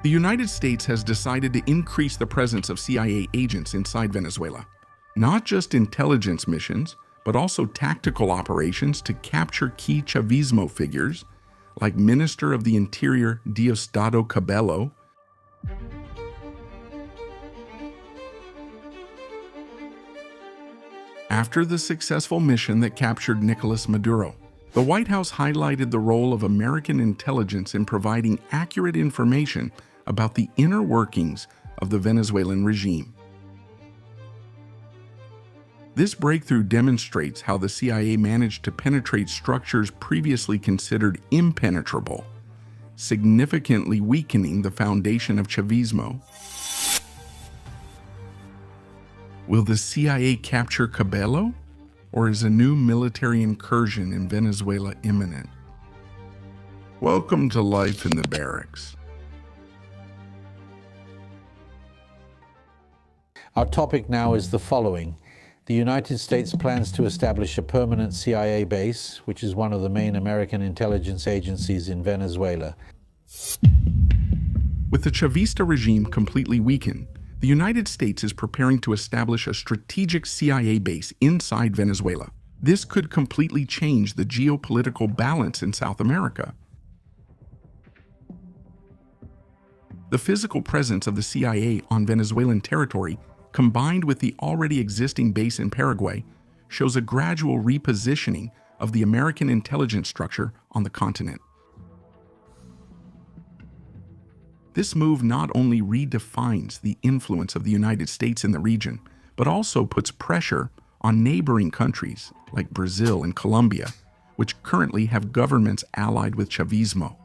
The United States has decided to increase the presence of CIA agents inside Venezuela. Not just intelligence missions, but also tactical operations to capture key Chavismo figures, like Minister of the Interior Diosdado Cabello, after the successful mission that captured Nicolas Maduro. The White House highlighted the role of American intelligence in providing accurate information about the inner workings of the Venezuelan regime. This breakthrough demonstrates how the CIA managed to penetrate structures previously considered impenetrable, significantly weakening the foundation of Chavismo. Will the CIA capture Cabello, or is a new military incursion in Venezuela imminent? Welcome to life in the barracks. Our topic now is the following. The United States plans to establish a permanent CIA base, which is one of the main American intelligence agencies in Venezuela. With the Chavista regime completely weakened, the United States is preparing to establish a strategic CIA base inside Venezuela. This could completely change the geopolitical balance in South America. The physical presence of the CIA on Venezuelan territory, combined with the already existing base in Paraguay, shows a gradual repositioning of the American intelligence structure on the continent. This move not only redefines the influence of the United States in the region, but also puts pressure on neighboring countries like Brazil and Colombia, which currently have governments allied with Chavismo.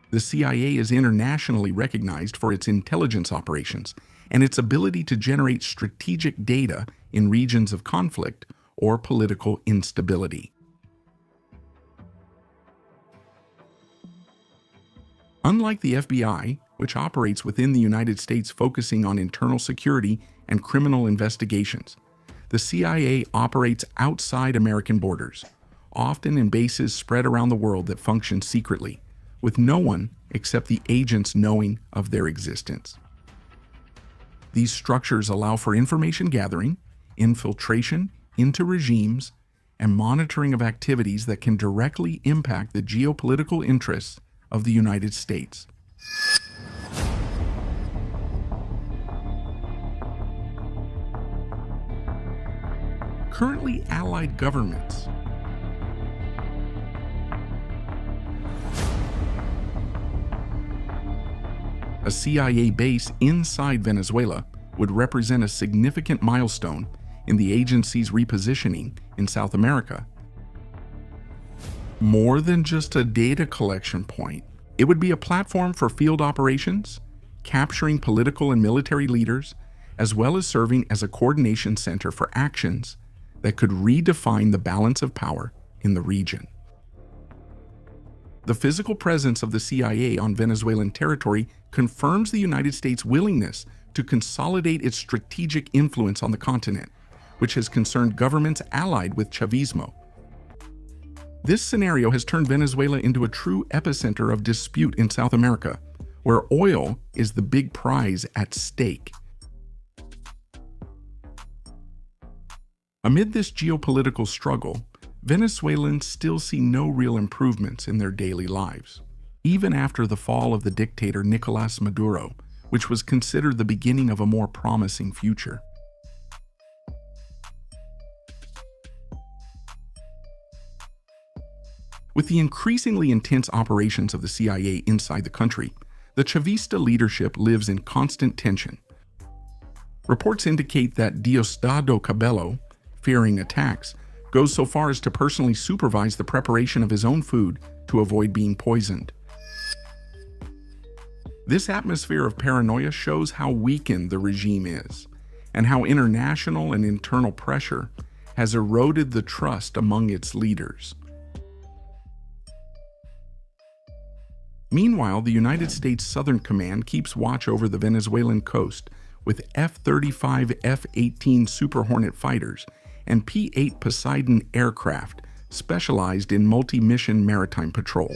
The CIA is internationally recognized for its intelligence operations and its ability to generate strategic data in regions of conflict or political instability. Unlike the FBI, which operates within the United States focusing on internal security and criminal investigations, the CIA operates outside American borders, often in bases spread around the world that function secretly, with no one except the agents knowing of their existence. These structures allow for information gathering, infiltration into regimes, and monitoring of activities that can directly impact the geopolitical interests of the United States. Currently allied governments a CIA base inside Venezuela would represent a significant milestone in the agency's repositioning in South America. More than just a data collection point, it would be a platform for field operations, capturing political and military leaders, as well as serving as a coordination center for actions that could redefine the balance of power in the region. The physical presence of the CIA on Venezuelan territory confirms the United States' willingness to consolidate its strategic influence on the continent, which has concerned governments allied with Chavismo. This scenario has turned Venezuela into a true epicenter of dispute in South America, where oil is the big prize at stake. Amid this geopolitical struggle, Venezuelans still see no real improvements in their daily lives, even after the fall of the dictator Nicolas Maduro, which was considered the beginning of a more promising future. With the increasingly intense operations of the CIA inside the country, the Chavista leadership lives in constant tension. Reports indicate that Diosdado Cabello, fearing attacks, goes so far as to personally supervise the preparation of his own food to avoid being poisoned. This atmosphere of paranoia shows how weakened the regime is, and how international and internal pressure has eroded the trust among its leaders. Meanwhile, the United States Southern Command keeps watch over the Venezuelan coast with F-35 F-18 Super Hornet fighters and P-8 Poseidon aircraft specialized in multi-mission maritime patrol.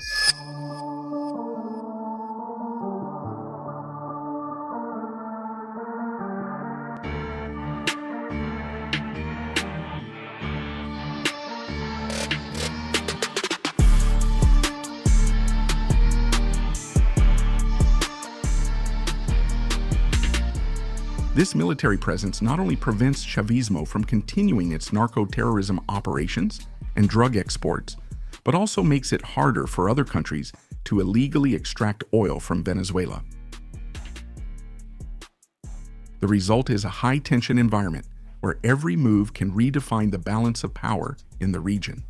This military presence not only prevents Chavismo from continuing its narco-terrorism operations and drug exports, but also makes it harder for other countries to illegally extract oil from Venezuela. The result is a high-tension environment where every move can redefine the balance of power in the region.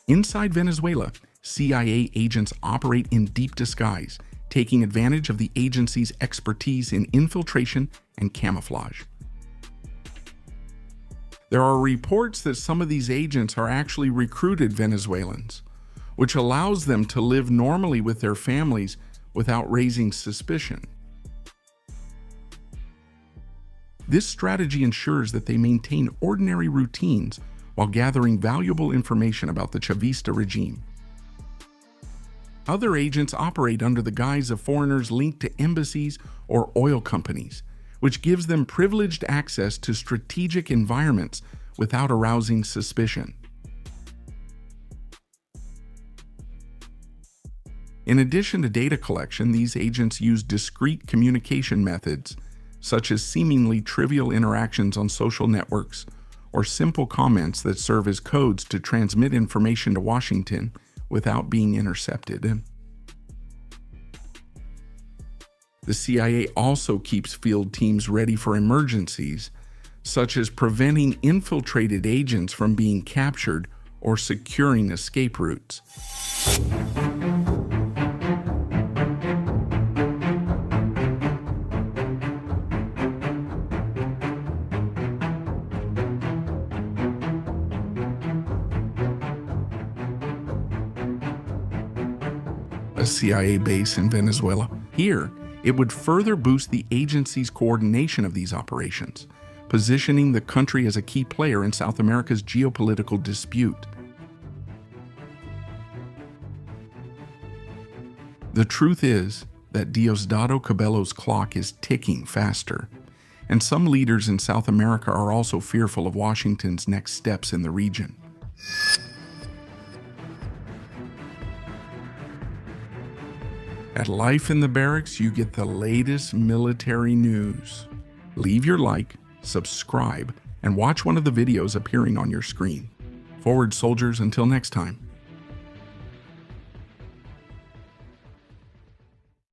Inside Venezuela, CIA agents operate in deep disguise, taking advantage of the agency's expertise in infiltration and camouflage. There are reports that some of these agents are actually recruited Venezuelans, which allows them to live normally with their families without raising suspicion. This strategy ensures that they maintain ordinary routines while gathering valuable information about the Chavista regime. Other agents operate under the guise of foreigners linked to embassies or oil companies, which gives them privileged access to strategic environments without arousing suspicion. In addition to data collection, these agents use discreet communication methods, such as seemingly trivial interactions on social networks or simple comments that serve as codes to transmit information to Washington without being intercepted. The CIA also keeps field teams ready for emergencies, such as preventing infiltrated agents from being captured or securing escape routes. A CIA base in Venezuela. Here, it would further boost the agency's coordination of these operations, positioning the country as a key player in South America's geopolitical dispute. The truth is that Diosdado Cabello's clock is ticking faster, and some leaders in South America are also fearful of Washington's next steps in the region. At Life in the Barracks, you get the latest military news. Leave your like, subscribe, and watch one of the videos appearing on your screen. Forward, soldiers, until next time.